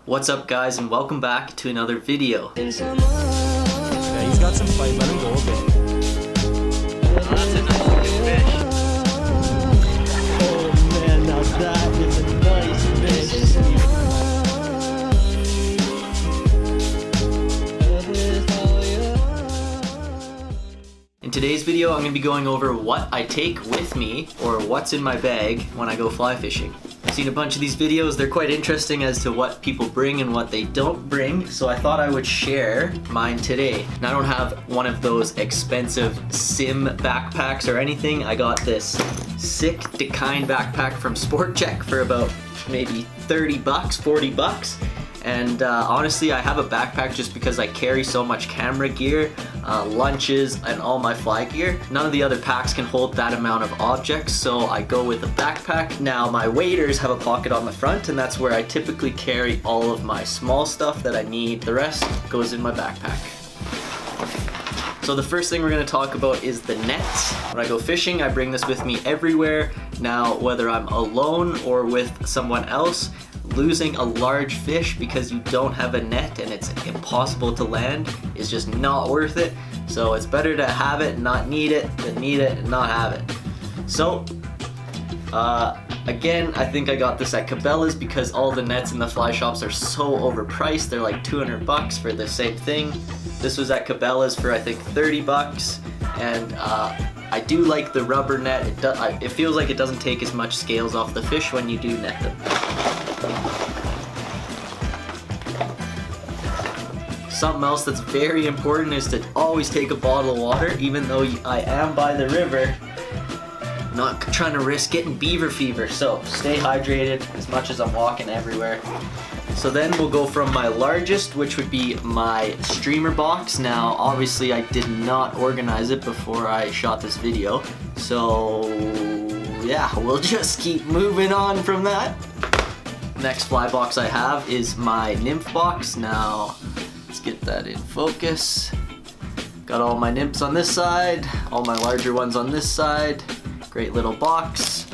What's up guys, and welcome back to another video. Yeah, he's got some fight, let him go a bit. Oh, that's a nice looking fish. Oh man, now that is a nice fish. In today's video, I'm going to be going over what I take with me, or what's in my bag when I go fly fishing. I've seen a bunch of these videos, they're quite interesting as to what people bring and what they don't bring, so I thought I would share mine today. And I don't have one of those expensive sim backpacks or anything. I got this sick Decine backpack from Sport Check for about maybe 30 bucks, 40 bucks. And honestly, I have a backpack just because I carry so much camera gear, lunches, and all my fly gear. None of the other packs can hold that amount of objects, so I go with a backpack. Now, my waders have a pocket on the front, and that's where I typically carry all of my small stuff that I need. The rest goes in my backpack. So the first thing we're going to talk about is the nets. When I go fishing, I bring this with me everywhere. Now, whether I'm alone or with someone else, losing a large fish because you don't have a net and it's impossible to land is just not worth it. So it's better to have it and not need it than need it and not have it. So again, I think I got this at Cabela's because all the nets in the fly shops are so overpriced. They're like 200 bucks for the same thing. This was at Cabela's for I think 30 bucks, and I do like the rubber net. It feels like it doesn't take as much scales off the fish when you do net them. Something else that's very important is to always take a bottle of water, even though I am by the river. I'm not trying to risk getting beaver fever, so stay hydrated as much as I'm walking everywhere. So then we'll go from my largest, which would be my streamer box. Now, obviously I did not organize it before I shot this video, so yeah, we'll just keep moving on from that. Next fly box I have is my nymph box. Now, let's get that in focus. Got all my nymphs on this side, all my larger ones on this side. Great little box.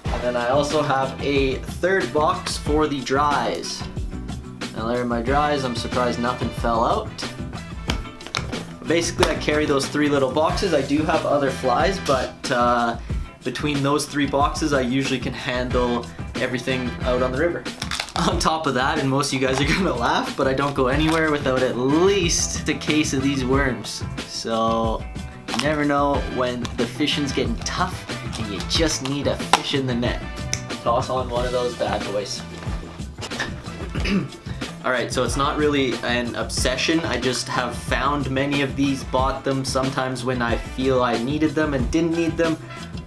And then I also have a third box for the dries. Now there are my dries. I'm surprised nothing fell out. Basically, I carry those three little boxes. I do have other flies, but between those three boxes, I usually can handle everything out on the river. On top of that, and most of you guys are gonna laugh, but I don't go anywhere without at least a case of these worms. So you never know when the fishing's getting tough and you just need a fish in the net. Toss on one of those bad boys. Alright, so it's not really an obsession. I just have found many of these, bought them sometimes when I feel I needed them and didn't need them.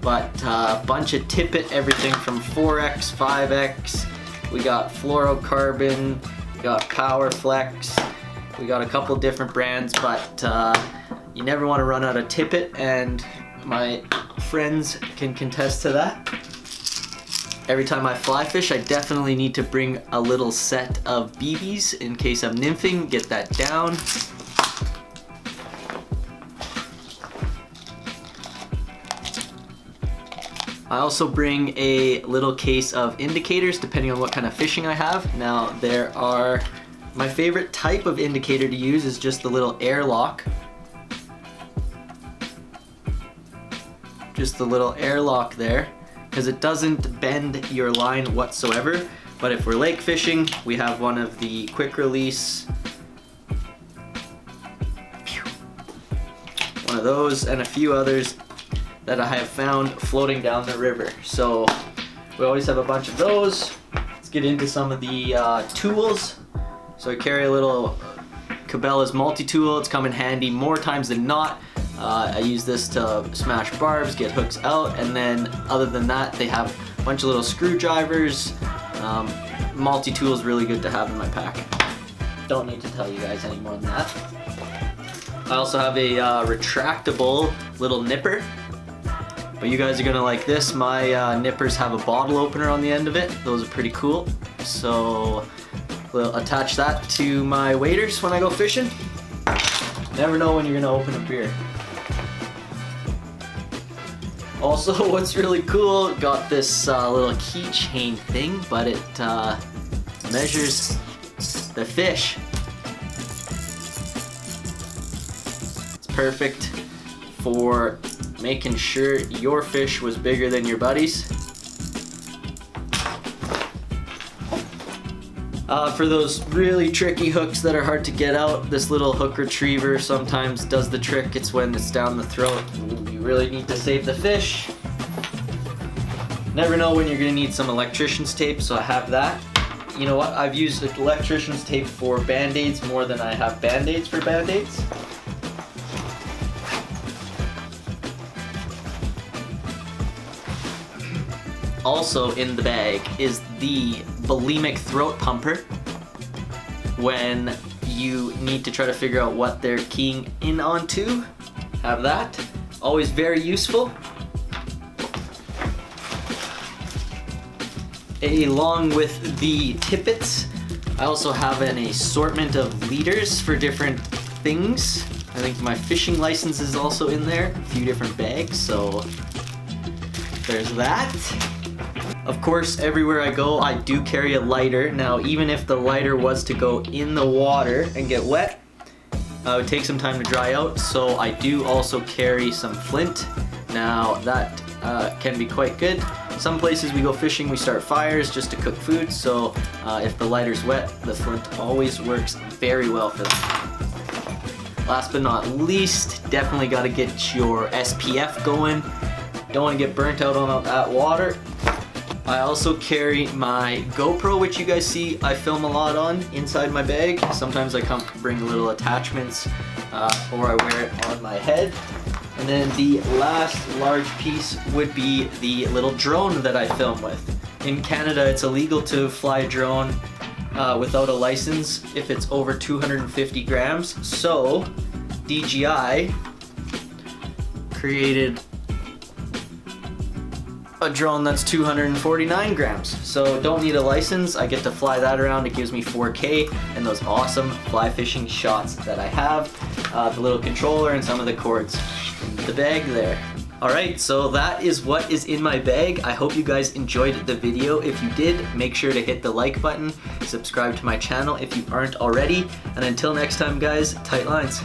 But a bunch of Tippet, everything from 4X, 5X. We got fluorocarbon, we got Power Flex. We got a couple different brands, but you never want to run out of Tippet, and my friends can contest to that. Every time I fly fish, I definitely need to bring a little set of BBs in case I'm nymphing, get that down. I also bring a little case of indicators depending on what kind of fishing I have. Now there are, my favorite type of indicator to use is just the little airlock. Just the little airlock there, because it doesn't bend your line whatsoever. But if we're lake fishing, we have one of the quick release. One of those and a few others that I have found floating down the river. So we always have a bunch of those. Let's get into some of the tools. So I carry a little Cabela's multi-tool. It's come in handy more times than not. I use this to smash barbs, get hooks out, and then other than that, they have a bunch of little screwdrivers. Multi-tool is really good to have in my pack. Don't need to tell you guys any more than that. I also have a retractable little nipper. But you guys are gonna like this. My nippers have a bottle opener on the end of it. Those are pretty cool. So we'll attach that to my waders when I go fishing. Never know when you're gonna open a beer. Also, what's really cool, got this little keychain thing, but it measures the fish. It's perfect for making sure your fish was bigger than your buddies. For those really tricky hooks that are hard to get out, this little hook retriever sometimes does the trick. It's when it's down the throat. You really need to save the fish. Never know when you're gonna need some electrician's tape, so I have that. You know what? I've used electrician's tape for band-aids more than I have band-aids for band-aids. Also in the bag is the bulimic throat pumper when you need to try to figure out what they're keying in onto. Have that. Always very useful. Along with the tippets, I also have an assortment of leaders for different things. I think my fishing license is also in there, a few different bags, so there's that. Of course, everywhere I go, I do carry a lighter. Now, even if the lighter was to go in the water and get wet, it would take some time to dry out, so I do also carry some flint. Now, that can be quite good. Some places we go fishing, we start fires just to cook food, so if the lighter's wet, the flint always works very well for that. Last but not least, definitely got to get your SPF going. Don't want to get burnt out on that water. I also carry my GoPro, which you guys see I film a lot on, inside my bag. Sometimes I bring little attachments or I wear it on my head. And then the last large piece would be the little drone that I film with. In Canada, it's illegal to fly a drone without a license if it's over 250 grams. So DJI created a drone that's 249 grams. So don't need a license. I get to fly that around. It gives me 4K and those awesome fly fishing shots that I have. The little controller and some of the cords in the bag there. Alright, so that is what is in my bag. I hope you guys enjoyed the video. If you did, make sure to hit the like button, subscribe to my channel if you aren't already, and until next time guys, tight lines.